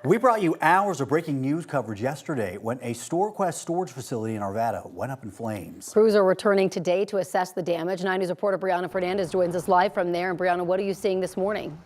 We brought you hours of breaking news coverage yesterday when a StoreQuest storage facility in Arvada went up in flames. Crews are returning today to assess the damage. 9 News reporter Brianna Fernandez joins us live from there. And Brianna, what are you seeing this morning?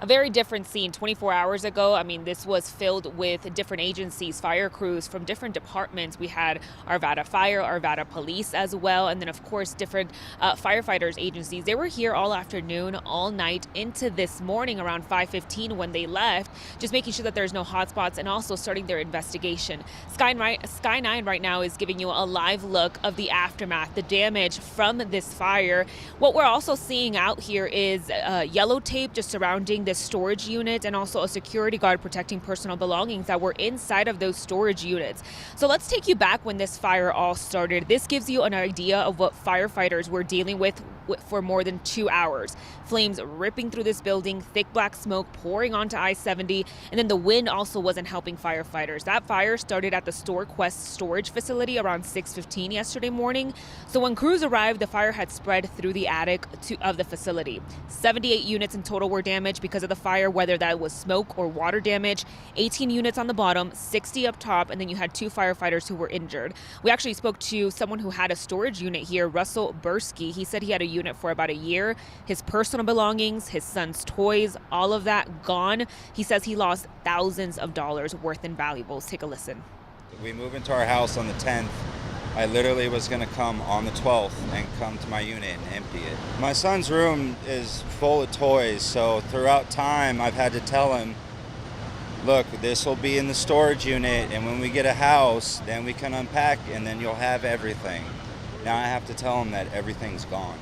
A very different scene 24 hours ago. I mean, this was filled with different agencies, fire crews from different departments. We had Arvada Fire, Arvada Police as well, and then of course different firefighters agencies. They were here all afternoon, all night into this morning around 5:15 when they left, just making sure that there's no hotspots and also starting their investigation. Sky 9 right now is giving you a live look of the aftermath, the damage from this fire. What we're also seeing out here is yellow tape just surrounding this storage unit and also a security guard protecting personal belongings that were inside of those storage units. So let's take you back when this fire all started. This gives you an idea of what firefighters were dealing with for more than 2 hours. Flames ripping through this building, thick black smoke pouring onto I-70, and then the wind also wasn't helping firefighters. That fire started at the StoreQuest storage facility around 6:15 yesterday morning. So when crews arrived, the fire had spread through the attic of the facility. 78 units in total were damaged because of the fire, whether that was smoke or water damage. 18 units on the bottom, 60 up top, and then you had 2 firefighters who were injured. We actually spoke to someone who had a storage unit here, Russell Bursky. He said he had a unit for about a year. His personal belongings, his son's toys, all of that gone. He says he lost thousands of dollars worth in valuables. Take a listen. We moved into our house on the 10th. I literally was going to come on the 12th and come to my unit and empty it. My son's room is full of toys, so throughout time I've had to tell him, look, this will be in the storage unit, and when we get a house, then we can unpack and then you'll have everything. Now I have to tell him that everything's gone.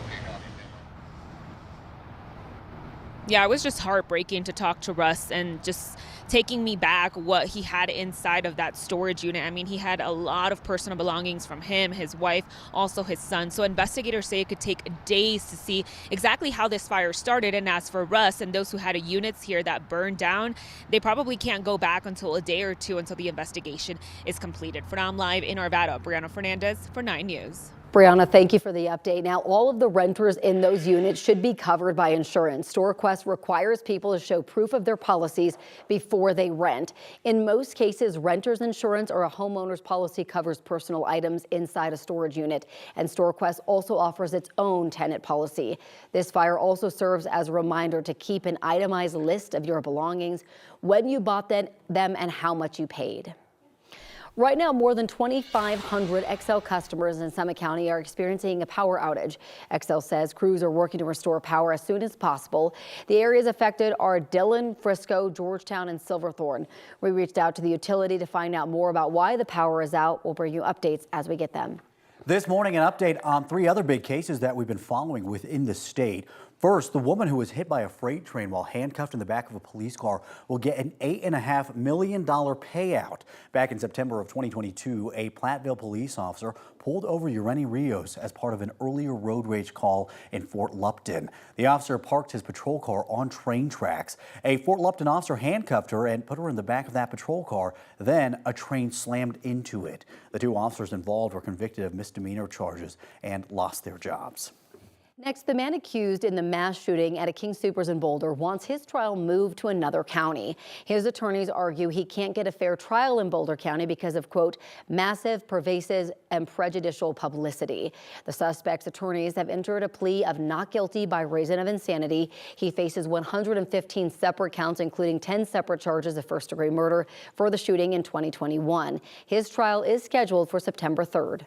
Yeah, it was just heartbreaking to talk to Russ and just taking me back what he had inside of that storage unit. I mean, he had a lot of personal belongings from him, his wife, also his son. So investigators say it could take days to see exactly how this fire started. And as for Russ and those who had units here that burned down, they probably can't go back until a day or two until the investigation is completed. For now, I'm live in Arvada. Brianna Fernandez for 9 News. Brianna, thank you for the update. Now, all of the renters in those units should be covered by insurance. StoreQuest requires people to show proof of their policies before they rent. In most cases, renter's insurance or a homeowner's policy covers personal items inside a storage unit, and StoreQuest also offers its own tenant policy. This fire also serves as a reminder to keep an itemized list of your belongings, when you bought them, and how much you paid. Right now, more than 2,500 XL customers in Summit County are experiencing a power outage. XL says crews are working to restore power as soon as possible. The areas affected are Dillon, Frisco, Georgetown, and Silverthorne. We reached out to the utility to find out more about why the power is out. We'll bring you updates as we get them. This morning, an update on 3 other big cases that we've been following within the state. First, the woman who was hit by a freight train while handcuffed in the back of a police car will get an $8.5 million payout. Back in September of 2022, a Platteville police officer pulled over Ureni Rios as part of an earlier road rage call in Fort Lupton. The officer parked his patrol car on train tracks. A Fort Lupton officer handcuffed her and put her in the back of that patrol car. Then a train slammed into it. The 2 officers involved were convicted of misdemeanor charges and lost their jobs. Next, the man accused in the mass shooting at a King Soopers in Boulder wants his trial moved to another county. His attorneys argue he can't get a fair trial in Boulder County because of, quote, massive, pervasive, and prejudicial publicity. The suspect's attorneys have entered a plea of not guilty by reason of insanity. He faces 115 separate counts, including 10 separate charges of first-degree murder for the shooting in 2021. His trial is scheduled for September 3rd.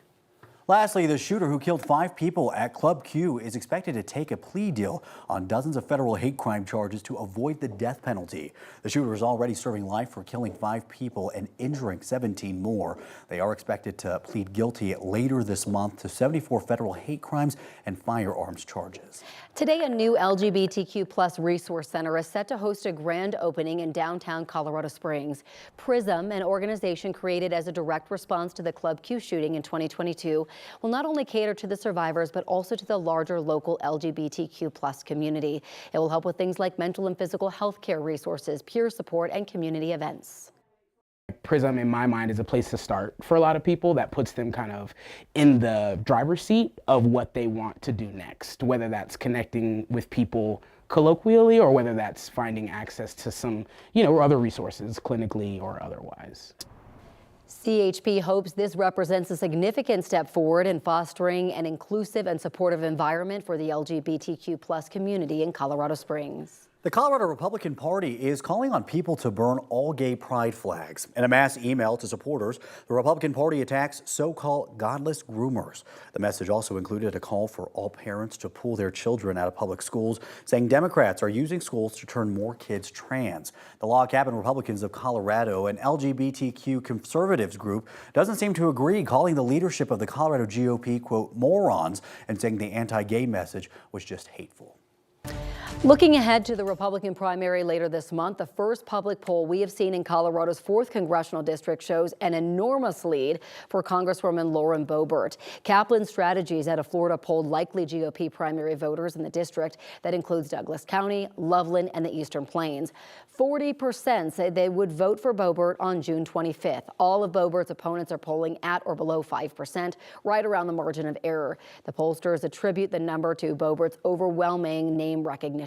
Lastly, the shooter who killed 5 people at Club Q is expected to take a plea deal on dozens of federal hate crime charges to avoid the death penalty. The shooter is already serving life for killing 5 people and injuring 17 more. They are expected to plead guilty later this month to 74 federal hate crimes and firearms charges. Today, a new LGBTQ+ resource center is set to host a grand opening in downtown Colorado Springs. PRISM, an organization created as a direct response to the Club Q shooting in 2022, will not only cater to the survivors, but also to the larger local LGBTQ+ community. It will help with things like mental and physical health care resources, peer support, and community events. PRISM, in my mind, is a place to start for a lot of people that puts them kind of in the driver's seat of what they want to do next, whether that's connecting with people colloquially, or whether that's finding access to some, other resources clinically or otherwise. CHP hopes this represents a significant step forward in fostering an inclusive and supportive environment for the LGBTQ+ community in Colorado Springs. The Colorado Republican Party is calling on people to burn all gay pride flags. In a mass email to supporters, the Republican Party attacks so-called godless groomers. The message also included a call for all parents to pull their children out of public schools, saying Democrats are using schools to turn more kids trans. The Log Cabin Republicans of Colorado, an LGBTQ conservatives group, doesn't seem to agree, calling the leadership of the Colorado GOP, quote, morons, and saying the anti-gay message was just hateful. Looking ahead to the Republican primary later this month, the first public poll we have seen in Colorado's 4th congressional district shows an enormous lead for Congresswoman Lauren Boebert. Kaplan Strategies at a Florida poll likely GOP primary voters in the district that includes Douglas County, Loveland, and the Eastern Plains. 40% say they would vote for Boebert on June 25th. All of Boebert's opponents are polling at or below 5%, right around the margin of error. The pollsters attribute the number to Boebert's overwhelming name recognition.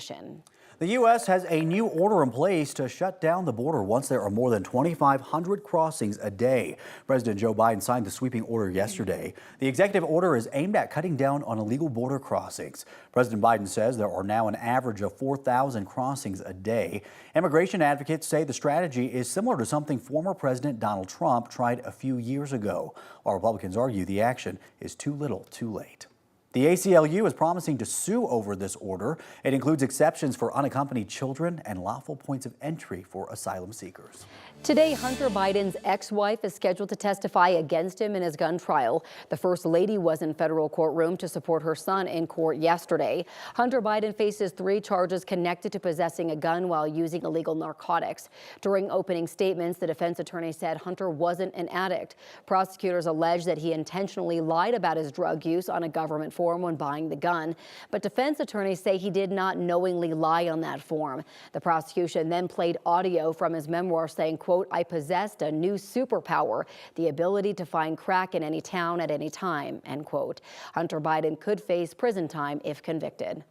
The U.S. has a new order in place to shut down the border once there are more than 2,500 crossings a day. President Joe Biden signed the sweeping order yesterday. The executive order is aimed at cutting down on illegal border crossings. President Biden says there are now an average of 4,000 crossings a day. Immigration advocates say the strategy is similar to something former President Donald Trump tried a few years ago, while Republicans argue the action is too little, too late. The ACLU is promising to sue over this order. It includes exceptions for unaccompanied children and lawful points of entry for asylum seekers. Today, Hunter Biden's ex-wife is scheduled to testify against him in his gun trial. The First Lady was in federal courtroom to support her son in court yesterday. Hunter Biden faces 3 charges connected to possessing a gun while using illegal narcotics. During opening statements, the defense attorney said Hunter wasn't an addict. Prosecutors allege that he intentionally lied about his drug use on a government form when buying the gun, but defense attorneys say he did not knowingly lie on that form. The prosecution then played audio from his memoir saying, quote, I possessed a new superpower, the ability to find crack in any town at any time, end quote. Hunter Biden could face prison time if convicted.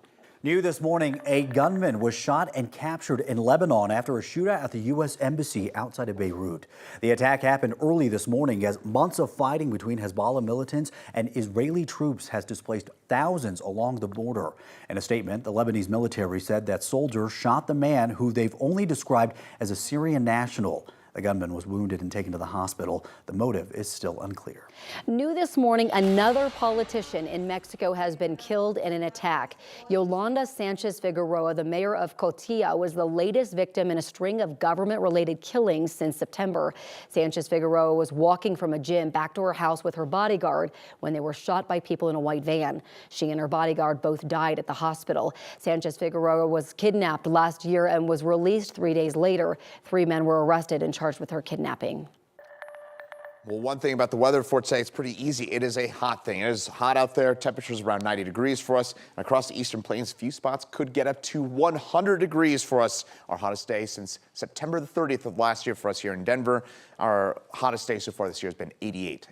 New this morning, a gunman was shot and captured in Lebanon after a shootout at the U.S. Embassy outside of Beirut. The attack happened early this morning as months of fighting between Hezbollah militants and Israeli troops has displaced thousands along the border. In a statement, the Lebanese military said that soldiers shot the man who they've only described as a Syrian national. The gunman was wounded and taken to the hospital. The motive is still unclear. New this morning, another politician in Mexico has been killed in an attack. Yolanda Sanchez Figueroa, the mayor of Cotilla, was the latest victim in a string of government-related killings since September. Sanchez Figueroa was walking from a gym back to her house with her bodyguard when they were shot by people in a white van. She and her bodyguard both died at the hospital. Sanchez Figueroa was kidnapped last year and was released 3 days later. 3 men were arrested and charged with her kidnapping. Well, one thing about the weather for today, it's pretty easy. It is a hot thing. It is hot out there. Temperatures around 90 degrees for us. And across the Eastern Plains, a few spots could get up to 100 degrees for us. Our hottest day since September the 30th of last year for us here in Denver. Our hottest day so far this year has been 88.